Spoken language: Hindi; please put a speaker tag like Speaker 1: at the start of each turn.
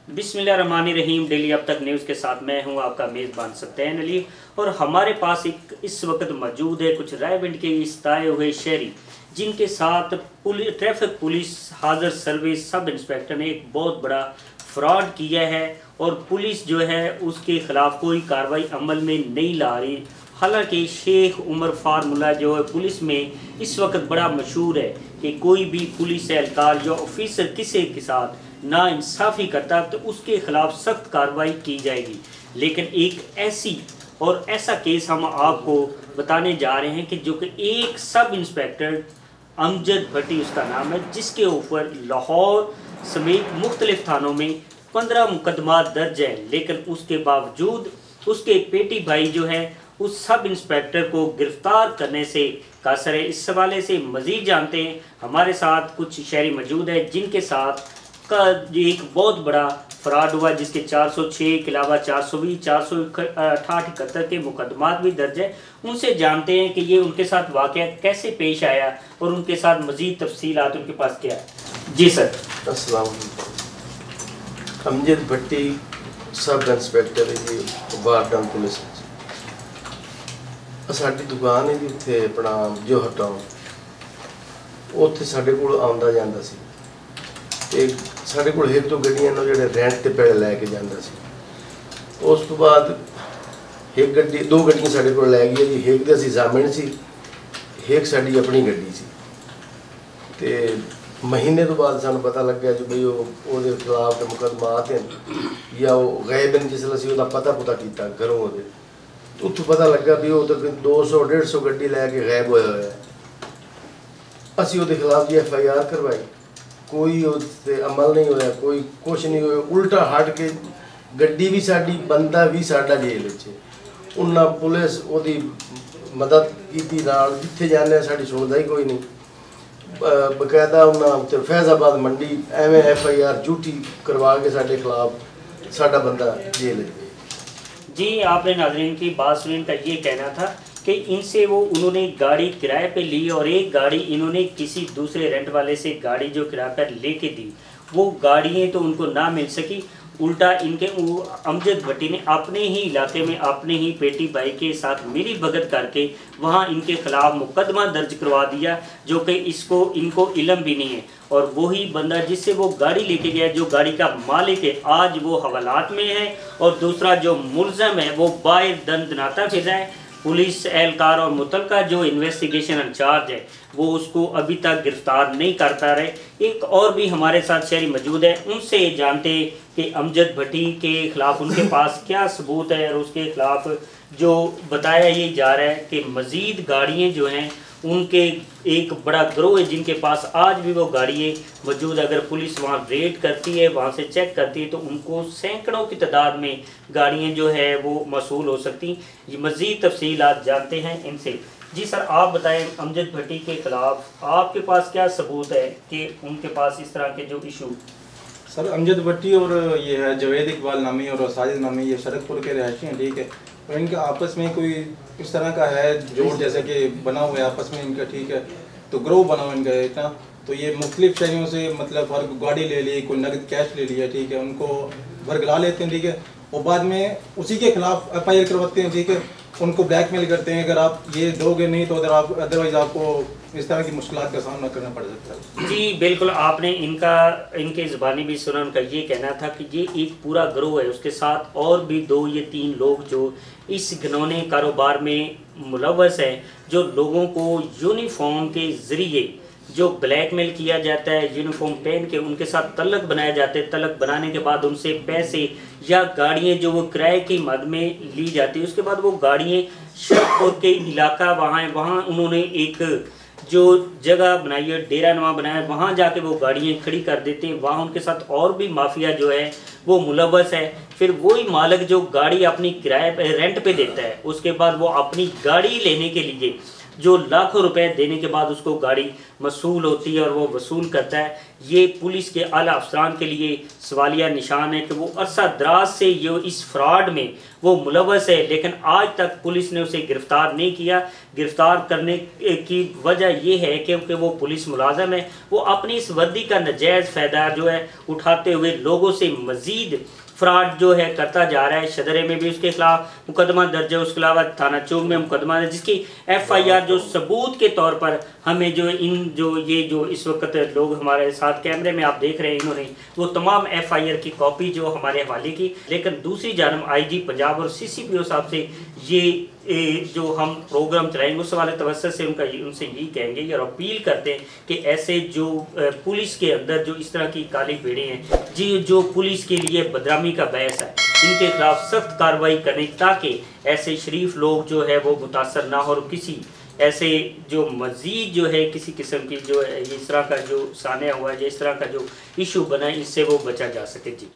Speaker 1: बिस्मिल्लाहिर्रहमानिर्रहीम। डेली अब तक न्यूज़ के साथ मैं हूं आपका मेज़बान सत्तैन अली और हमारे पास एक इस वक्त मौजूद है कुछ रायविंड के इस ताए हुए शहरी जिनके साथ ट्रैफिक पुलिस हाजिर सर्विस सब इंस्पेक्टर ने एक बहुत बड़ा फ्रॉड किया है और पुलिस जो है उसके ख़िलाफ़ कोई कार्रवाई अमल में नहीं ला रही। हालांकि शेख उमर फार्मूला जो है पुलिस में इस वक्त बड़ा मशहूर है कि कोई भी पुलिस एहलकार या ऑफिसर किसी के साथ ना इंसाफ़ी करता तो उसके ख़िलाफ़ सख्त कार्रवाई की जाएगी। लेकिन एक ऐसी और ऐसा केस हम आपको बताने जा रहे हैं कि जो कि एक सब इंस्पेक्टर अमजद भट्टी उसका नाम है, जिसके ऊपर लाहौर समेत मुख्तलिफ थानों में 15 मुकदमा दर्ज हैं, लेकिन उसके बावजूद उसके पेटी भाई जो है उस सब इंस्पेक्टर को गिरफ्तार करने से कासर है। इस हवाले से मज़ीद जानते हैं, हमारे साथ कुछ शहरी मौजूद है जिनके साथ का एक बहुत बड़ा फ्रॉड हुआ जिसके 406 के अलावा 420, 468, 71 के मुकदमात भी दर्ज है। उनसे जानते हैं कि ये उनके साथ वाक़या कैसे पेश आया और उनके साथ मज़ीद तफसीलात उनके पास क्या है। जी सर।
Speaker 2: अस्सलाम वालेकुम। अमजद भट्टी सब इंस्पेक्टर जी वारडां पुलिस साडी दुकान है जी उत्थे अपना जोहर टाउन उत्थे साडे कोल आउंदा जांदा सी ते साडे कोल एक दो गड्डियां ने जेहड़े रेंट ते पैसे लैके जांदा सी। उस तो बाद एक गड्डी दो गड्डियां साडे कोल लै गई जी, एक दे असीं जामिन सी, एक साडी अपनी गड्डी सी। ते महीने तो बाद सानू पता लग गया जो भाई वो खिलाफ मुकदमात हैं या वो गायब हैं। जिसले असीं ओहदा पता पुता कीता घरों ओहदे उत्थों पता लगा भी वो तो 200-150 गड्डी लैके गायब होया होया है। असीं ओहदे खिलाफ जी FIR करवाई, कोई उस ते अमल नहीं होया, कोई कुछ नहीं होया। उल्टा हट के गड्डी भी साडी बंदा भी साडा जेल च। उन्हां पुलिस ओहदी मदद कीती नाल जिथे जाने साडी सुनदा ही कोई नहीं। बकायदा उन्हां फैजाबाद मंडी एवें FIR झूठी करवा के साडे खिलाफ साडा बंदा जेल च।
Speaker 1: जी आपने नाज़रीन की बात सुनी, इनका ये कहना था कि इनसे उन्होंने गाड़ी किराए पे ली और एक गाड़ी इन्होंने किसी दूसरे रेंट वाले से गाड़ी जो किराए पर लेके दी, वो गाड़ियाँ तो उनको ना मिल सकी। उल्टा इनके अमजद भट्टी ने अपने ही इलाके में अपने ही पेटी भाई के साथ मिली भगत करके वहाँ इनके खिलाफ मुकदमा दर्ज करवा दिया, जो कि इनको इल्म भी नहीं है। और वही बंदा जिससे वो गाड़ी लेके गया, जो गाड़ी का मालिक है, आज वो हवालात में है और दूसरा जो मुलजम है वो बाहर दंदनाता फिर रहा है। पुलिस एहलकार और मुतलका जो इन्वेस्टिगेशन इंचार्ज है वो उसको अभी तक गिरफ्तार नहीं कर पा रहे। एक और भी हमारे साथ शहरी मौजूद है, उनसे जानते कि अमजद भट्टी के ख़िलाफ़ उनके पास क्या सबूत है और उसके ख़िलाफ़ जो बताया ये जा रहा है कि मज़ीद गाड़ियाँ जो हैं उनके एक बड़ा ग्रोह है जिनके पास आज भी वो गाड़ियाँ मौजूद। अगर पुलिस वहाँ रेड करती है, वहाँ से चेक करती है, तो उनको सैकड़ों की तादाद में गाड़ियाँ जो है वो मसूल हो सकती। ये मज़ीद तफसीलात जानते हैं इनसे। जी सर, आप बताएं, अमजद भट्टी के ख़िलाफ़ आपके पास क्या सबूत है कि उनके पास इस तरह के जो इशू?
Speaker 3: सर अमजद भट्टी और ये है जवेद इकबाल नामी और साजिद नामी, ये शरकपुर के रहशी हैं, ठीक है। और इनका आपस में कोई इस तरह का है जोड़ जैसे कि बना हुआ है आपस में इनका, ठीक है। तो ग्रोह बना हुआ इनका है इतना, तो ये मुख्तलिफ शहरों से मतलब हर गाड़ी ले ली, कोई नगद कैश ले लिया, ठीक है, उनको वर्गला लेते हैं, ठीक है। और बाद में उसी के खिलाफ FIR करवाते हैं, ठीक है। उनको ब्लैकमेल करते हैं, अगर आप ये दोगे नहीं तो अदरवाइज़ आपको इस तरह की मुश्किलात का सामना करना पड़ सकता है।
Speaker 1: जी बिल्कुल, आपने इनके ज़बानी भी सुना। उनका ये कहना था कि ये एक पूरा ग्रोह है, उसके साथ और भी 2 या 3 लोग जो इस घिनौने कारोबार में मुलव्वस हैं, जो लोगों को यूनिफॉर्म के ज़रिए जो ब्लैकमेल किया जाता है, यूनिफॉर्म पहन के उनके साथ तलक बनाए जाते हैं। तलक बनाने के बाद उनसे पैसे या गाड़ियाँ जो वो किराए की मद में ली जाती है, उसके बाद वो गाड़ियाँ शरकपुर के इलाका वहाँ उन्होंने एक जो जगह बनाई है, डेरा नुमा बनाया है, वहाँ जाके वो गाड़ियाँ खड़ी कर देते हैं। वहाँ उनके साथ और भी माफिया जो है वो मुलव्वस है। फिर वही मालिक जो गाड़ी अपनी किराए पे रेंट पे देता है, उसके बाद वो अपनी गाड़ी लेने के लिए जो लाखों रुपए देने के बाद उसको गाड़ी मसूल होती है और वो वसूल करता है। ये पुलिस के आला अफसरान के लिए सवालिया निशान है कि वो अरसा दराज से ये इस फ्रॉड में वो मुलव्वस है, लेकिन आज तक पुलिस ने उसे गिरफ़्तार नहीं किया। गिरफ़्तार करने की वजह ये है क्योंकि वो पुलिस मुलाज़म है, वो अपनी इस वर्दी का नाजायज़ फ़ायदा जो है उठाते हुए लोगों से मज़ीद फ्रॉड जो है करता जा रहा है। शदरे में भी उसके खिलाफ मुकदमा दर्ज है, उसके अलावा थाना चौक में मुकदमा है, जिसकी FIR जो सबूत के तौर पर हमें जो ये जो इस वक्त लोग हमारे साथ कैमरे में आप देख रहे हैं, इन्होंने वो तमाम FIR की कॉपी जो हमारे हवाले की। लेकिन दूसरी जानब IG पंजाब और CCPO साहब से ये जो हम प्रोग्राम चलाएंगे उस वाले तवज्जुह से उनसे यही कहेंगे और अपील करते हैं कि ऐसे जो पुलिस के अंदर जो इस तरह की काली भेड़ें हैं जी, जो पुलिस के लिए बदनामी का बायस है, इनके खिलाफ सख्त कार्रवाई करें ताकि ऐसे शरीफ लोग जो है वो मुतासर ना हो और किसी ऐसे जो मज़ीद जो है किसी किस्म की जो है इस तरह का जो सानिया हुआ है, इस तरह का जो इशू बना है, इससे वो बचा जा सके। जी।